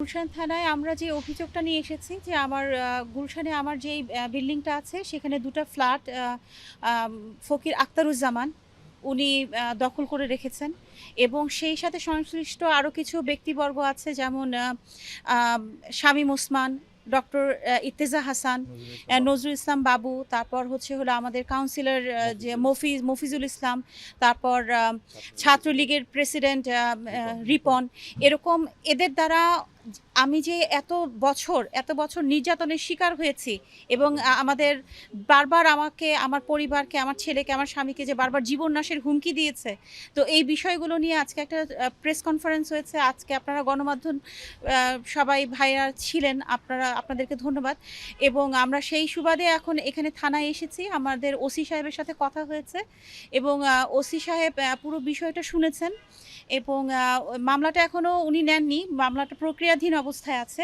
গুলশান থানায় আমরা যে অভিযোগটা নিয়ে এসেছি যে আমার গুলশানে আমার যেই বিল্ডিংটা আছে সেখানে দুটো ফ্ল্যাট আম, ফকির আখতারুজ্জামান উনি দখল করে রেখেছেন এবং সেই সাথে সংশ্লিষ্ট আরও কিছু ব্যক্তিবর্গ আছে যেমন আম, শামীম ওসমান, ডক্টর ইর্তেজা হাসান, নজরুল ইসলাম বাবু, তারপর হলো আমাদের কাউন্সিলর যে মফিজুল ইসলাম, তারপর ছাত্রলীগের প্রেসিডেন্ট রিপন। এরকম এদের দ্বারা আমি যে এত বছর নির্যাতনের শিকার হয়েছি এবং আমাদের বারবার আমাকে, আমার পরিবারকে, আমার ছেলেকে, আমার স্বামীকে যে বারবার জীবন নাশের হুমকি দিয়েছে। তো এই বিষয়গুলো নিয়ে আজকে একটা প্রেস কনফারেন্স হয়েছে। আজকে আপনারা গণমাধ্যম সবাই ভাইরা ছিলেন, আপনাদেরকে ধন্যবাদ। এবং আমরা সেই সুবাদে এখন এখানে থানায় এসেছি। আমাদের ওসি সাহেবের সাথে কথা হয়েছে এবং ওসি সাহেব পুরো বিষয়টা শুনেছেন এবং মামলাটা এখনও উনি নেননি, মামলাটা প্রক্রিয়াধীন অবস্থায় আছে।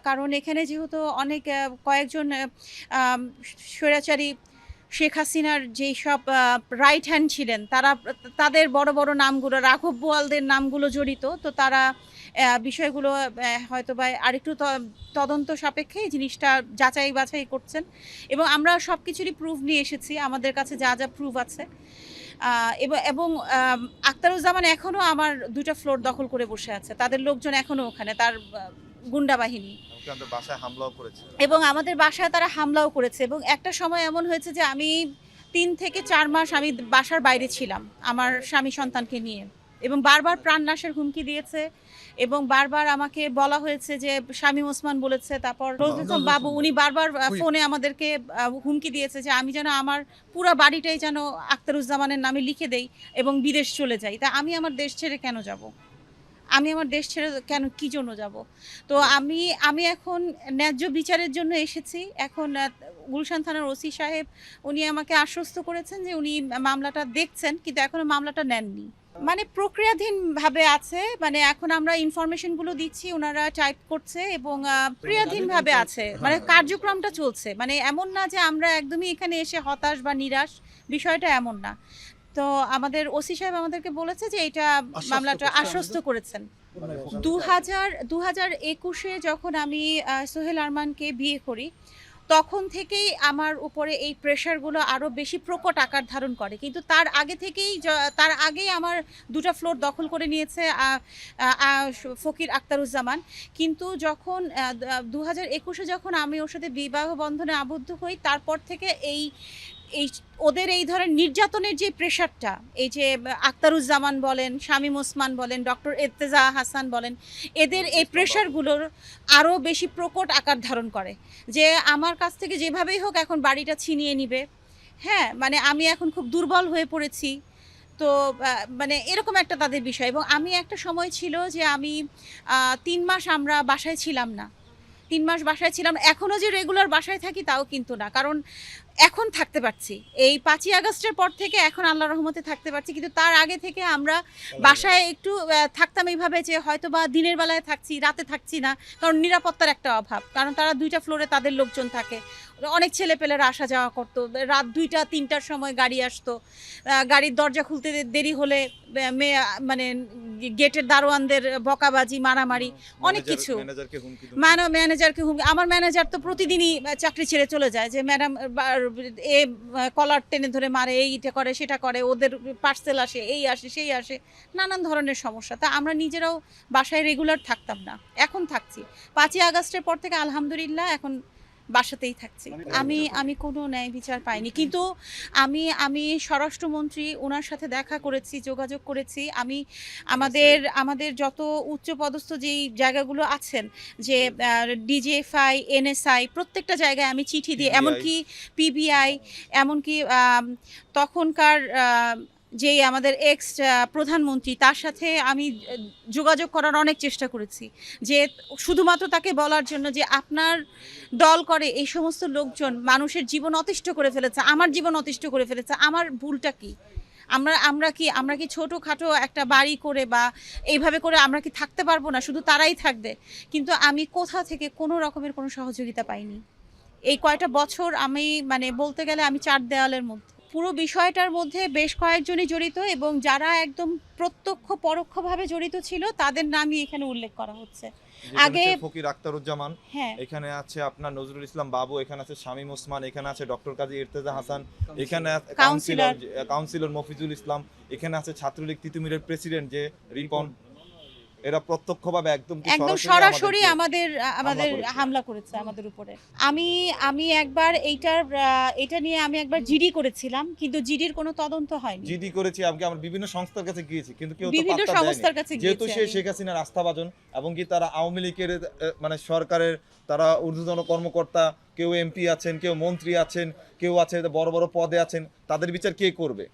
কারণ এখানে যেহেতু অনেক কয়েকজন স্বৈরাচারী শেখ হাসিনার যেই সব রাইট হ্যান্ড ছিলেন তাদের বড় বড় নামগুলো, রাঘব বোয়ালদের নামগুলো জড়িত, তো তারা বিষয়গুলো হয়তো বা আরেকটু তদন্ত সাপেক্ষে এই জিনিসটা যাচাই বাছাই করছেন এবং আমরা সব কিছুরই প্রুফ নিয়ে এসেছি, আমাদের কাছে যা যা প্রুফ আছে। এবং আখতারুজ্জামান এখনও আমার দুইটা ফ্লোর দখল করে বসে আছে, তাদের লোকজন এখনও ওখানে, তার গুন্ডা বাহিনী, এবং আমাদের বাসায় তারা হামলাও করেছে। এবং একটা সময় এমন হয়েছে যে আমি 3 থেকে 4 মাস আমি বাসার বাইরে ছিলাম আমার স্বামী সন্তানকে নিয়ে, এবং বারবার প্রাণনাশের হুমকি দিয়েছে এবং বারবার আমাকে বলা হয়েছে যে শামীম ওসমান বলেছে, তারপর নজরুল ইসলাম বাবু উনি বারবার ফোনে আমাদেরকে হুমকি দিয়েছে যে আমি যেন আমার পুরো বাড়িটাই যেন আখতারুজ্জামানের নামে লিখে দেই এবং বিদেশ চলে যাই। তা আমি আমার দেশ ছেড়ে কেন যাব? আমি আমার দেশ ছেড়ে কেন, কী জন্য যাব? তো আমি এখন ন্যায্য বিচারের জন্য এসেছি। এখন গুলশান থানার ওসি সাহেব উনি আমাকে আশ্বস্ত করেছেন যে উনি মামলাটা দেখছেন, কিন্তু এখনো মামলাটা নেননি। মানে প্রক্রিয়াধীনভাবে আছে, মানে এখন আমরা ইনফরমেশনগুলো দিচ্ছি, ওনারা টাইপ করছে এবং প্রক্রিয়াধীনভাবে আছে, মানে কার্যক্রমটা চলছে। মানে এমন না যে আমরা একদমই এখানে এসে হতাশ বা নিরাশ, বিষয়টা এমন না। তো আমাদের ওসি সাহেব আমাদেরকে বলেছে যে এটা মামলাটা আশ্বস্ত করেছেন। 2021-এ যখন আমি সোহেল আরমানকে বিয়ে করি তখন থেকেই আমার উপরে এই প্রেশারগুলো আরও বেশি প্রকট আকার ধারণ করে, কিন্তু তার আগেই আমার দুটো ফ্লোর দখল করে নিয়েছে ফকির আখতারুজ্জামান। কিন্তু যখন 2021-এ যখন আমি ওর সাথে বিবাহ বন্ধনে আবদ্ধ হই, তারপর থেকে এই এই ওদের এই ধরনের নির্যাতনের যে প্রেশারটা, এই যে আখতারুজ্জামান বলেন, শামীম ওসমান বলেন, ডক্টর ইর্তেজা হাসান বলেন, এদের এই প্রেশারগুলোর আরও বেশি প্রকট আকার ধারণ করে যে আমার কাছ থেকে যেভাবেই হোক এখন বাড়িটা ছিনিয়ে নিবে। হ্যাঁ, মানে আমি এখন খুব দুর্বল হয়ে পড়েছি। তো মানে এরকম একটা তাদের বিষয়। এবং আমি একটা সময় ছিল যে আমি 3 মাস আমরা বাসায় ছিলাম না, 3 মাস বাসায় ছিলাম। এখনও যে রেগুলার বাসায় থাকি তাও কিন্তু না, কারণ এখন থাকতে পারছি। এই 5ই আগস্টের পর থেকে এখন আল্লাহর রহমতে থাকতে পারছি, কিন্তু তার আগে থেকে আমরা বাসায় একটু থাকতাম এইভাবে যে হয়তো বা দিনের বেলায় থাকছি, রাতে থাকছি না, কারণ নিরাপত্তার একটা অভাব। কারণ তারা 2টা ফ্লোরে তাদের লোকজন থাকে, অনেক ছেলেপেলেরা আসা যাওয়া করতো, রাত 2টা-3টার সময় গাড়ি আসতো, গাড়ির দরজা খুলতে দেরি হলে মেয়ে মানে গেটের দারোয়ানদের বকাবাজি, মারামারি, অনেক কিছু, ম্যানেজারকে হুমকি। আমার ম্যানেজার তো প্রতিদিনই চাকরি ছেড়ে চলে যায় যে ম্যাডাম এ কলার টেনে ধরে মারে, এইটা করে সেটা করে, ওদের পার্সেল আসে, এই আসে সেই আসে, নানান ধরনের সমস্যা। তা আমরা নিজেরাও বাসায় রেগুলার থাকতাম না, এখন থাকছি। 5ই আগস্টের পর থেকে আলহামদুলিল্লাহ এখন বাসাতেই থাকছি। আমি কোনো ন্যায় বিচার পাইনি, কিন্তু আমি স্বরাষ্ট্রমন্ত্রী ওনার সাথে দেখা করেছি, যোগাযোগ করেছি। আমি আমাদের যত উচ্চপদস্থ যেই জায়গাগুলো আছেন, যে ডিজিএফআই, এনএসআই, প্রত্যেকটা জায়গায় আমি চিঠি দিয়ে, এমনকি পিবিআই, এমনকি তখনকার যেই আমাদের এক্স প্রধানমন্ত্রী, তার সাথে আমি যোগাযোগ করার অনেক চেষ্টা করেছি, যে শুধুমাত্র তাকে বলার জন্য যে আপনার দল করে এই সমস্ত লোকজন মানুষের জীবন অতিষ্ঠ করে ফেলেছে, আমার জীবন অতিষ্ঠ করে ফেলেছে, আমার ভুলটা কি? আমরা কি ছোটোখাটো একটা বাড়ি করে বা এইভাবে করে আমরা কি থাকতে পারবো না? শুধু তারাই থাকবে? কিন্তু আমি কোথা থেকে কোনো রকমের কোনো সহযোগিতা পাইনি এই কয়টা বছর। আমি মানে বলতে গেলে আমি 4 দেওয়ালের মধ্যে। পুরো বিষয়টার মধ্যে বেশ কয়েকজনই জড়িত, এবং যারা একদম প্রত্যক্ষ পরোক্ষভাবে জড়িত ছিল তাদের নামই এখানে উল্লেখ করা হচ্ছে। আগে ফকির আখতারুজ্জামান, হ্যাঁ এখানে আছে আপনার নজরুল ইসলাম বাবু, এখানে আছে শামীম ওসমান, এখানে আছে ডক্টর কাজী ইরতেজা হাসান, এখানে কাউন্সিলর কাউন্সিলর মফিজুল ইসলাম, এখানে আছে ছাত্রলীগ তিতুমিরের প্রেসিডেন্ট যে রিপন। এরা প্রত্যক্ষভাবে একদম একদম সরাসরি আমাদের হামলা করেছে আমাদের উপরে। আমি আমি একবার এটা নিয়ে আমি একবার জিডি করেছিলাম, কিন্তু জিডির কোনো তদন্ত হয়নি। জিডি করেছি, আমরা বিভিন্ন সংস্থার কাছে গিয়েছি, কিন্তু কেউ তো বিভিন্ন পাত্তা সংস্থার দেয়নি। কাছে যেহেতু গিয়েছি সে আমি। শেখ হাসিনার আস্থাভাজন এবং কি তারা আওয়ামী লীগের মানে সরকারের তারা ঊর্ধ্বতন কর্মকর্তা, কেউ এমপি আছেন, কেউ মন্ত্রী আছেন, কেউ আছে বড় বড় পদে আছেন, তাদের বিচার কে করবে?